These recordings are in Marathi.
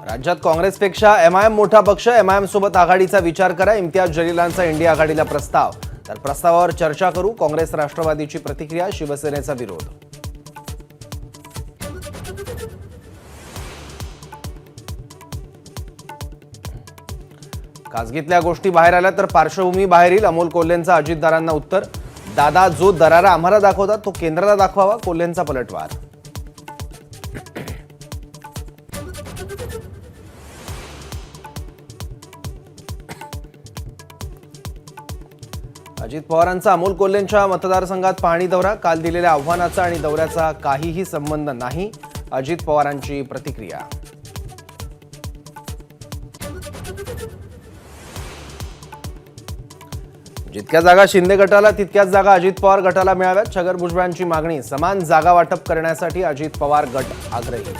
राज्यात काँग्रेसपेक्षा एमआयएम मोठा पक्ष, एमआयएम सोबत आघाडीचा विचार करा. इम्तियाज जलीलांचा इंडिया आघाडीला प्रस्ताव. तर प्रस्तावावर चर्चा करू. काँग्रेस राष्ट्रवादीची प्रतिक्रिया, शिवसेनेचा विरोध. खासगीतल्या गोष्टी बाहेर आल्या तर पार्श्वभूमी बाहेर येईल. अमोल कोल्हेंचा अजितदारांना उत्तर. दादा, जो दरारा आम्हाला दाखवतात तो केंद्राला दाखवावा. कोल्हेंचा पलटवार. अजित पवारांचा अमोल कोल्हेंच्या मतदारसंघात पाहणी दौरा. काल दिलेल्या आव्हानाचा आणि दौऱ्याचा काहीही संबंध नाही. अजित पवारांची प्रतिक्रिया. जितक्या जागा शिंदे गटाला तितक्याच जागा अजित पवार गटाला मिळाव्यात. छगन भुजबळांची मागणी. समान जागा वाटप करण्यासाठी अजित पवार गट आग्रही.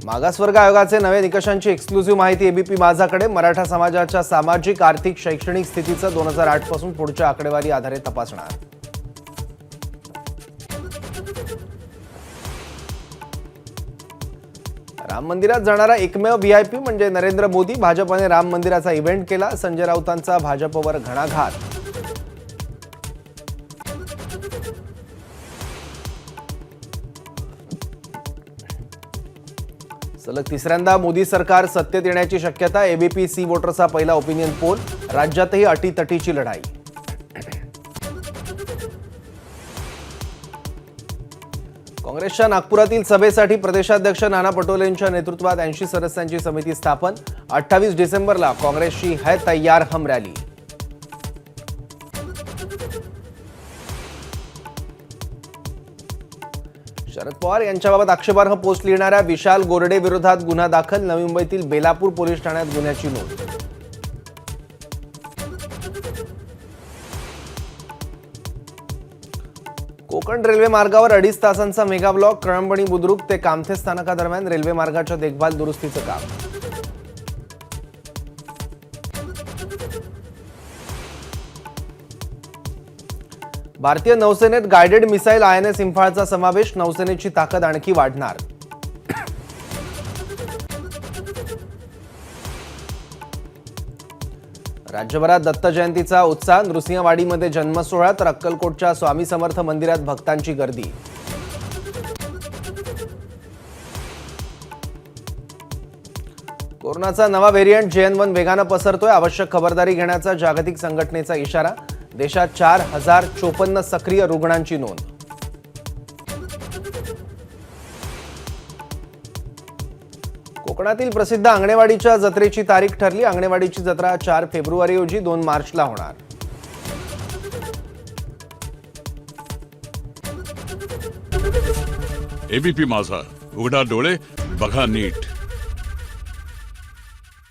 मागासवर्ग आयोगाचे नवे निकषांची एक्सक्लुझिव्ह माहिती एबीपी माझाकडे. मराठा समाजाच्या सामाजिक, आर्थिक, शैक्षणिक स्थितीचं 2008 पासून पुढच्या आकडेवारी आधारे तपासणार. राम मंदिरात जाणारा एकमेव व्हीआयपी म्हणजे नरेंद्र मोदी. भाजपने राम मंदिराचा इव्हेंट केला. संजय राऊतांचा भाजपवर घणाघात. सलग तिसऱ्यांदा मोदी सरकार सत्तेत येण्याची शक्यता. एबीपी सी वोटरचा पहिला ओपिनियन पोल. राज्यातही अटीतटीची लढाई. काँग्रेसच्या नागपुरातील सभेसाठी प्रदेशाध्यक्ष नाना पटोलेंच्या नेतृत्वात 80 सदस्यांची समिती स्थापन. 28 डिसेंबरला काँग्रेसची है तैयार हम रॅली. शरद पवार यांच्याबाबत आक्षेपार्ह पोस्ट लिहिणाऱ्या विशाल गोरडे विरोधात गुन्हा दाखल. नवी मुंबईतील बेलापूर पोलीस ठाण्यात गुन्ह्याची नोंद. कोकण रेल्वे मार्गावर 2.5 तासांचा मेगा ब्लॉक. कळंबणी बुद्रुक ते कामथे स्थानकादरम्यान रेल्वे मार्गाच्या देखभाल दुरुस्तीचं काम. भारतीय नौसेनेत गायडेड मिसाईल आयएनएस इम्फाळचा समावेश. नौसेनेची ताकद आणखी वाढणार. राज्यभरात दत्त जयंतीचा उत्साह. नृसिंहवाडीमध्ये जन्मसोहळा तर अक्कलकोटच्या स्वामी समर्थ मंदिरात भक्तांची गर्दी. कोरोनाचा नवा व्हेरियंट JN1 वेगानं पसरतोय. आवश्यक खबरदारी घेण्याचा जागतिक संघटनेचा इशारा. देशात 4054 सक्रिय रुग्णांची नोंद. कोकणातील प्रसिद्ध आंगणेवाडीच्या जत्रेची तारीख ठरली. आंगणेवाडीची जत्रा 4 फेब्रुवारी रोजी 2 मार्चला होणार. एबीपी माझा, उघडा डोळे बघा नीट.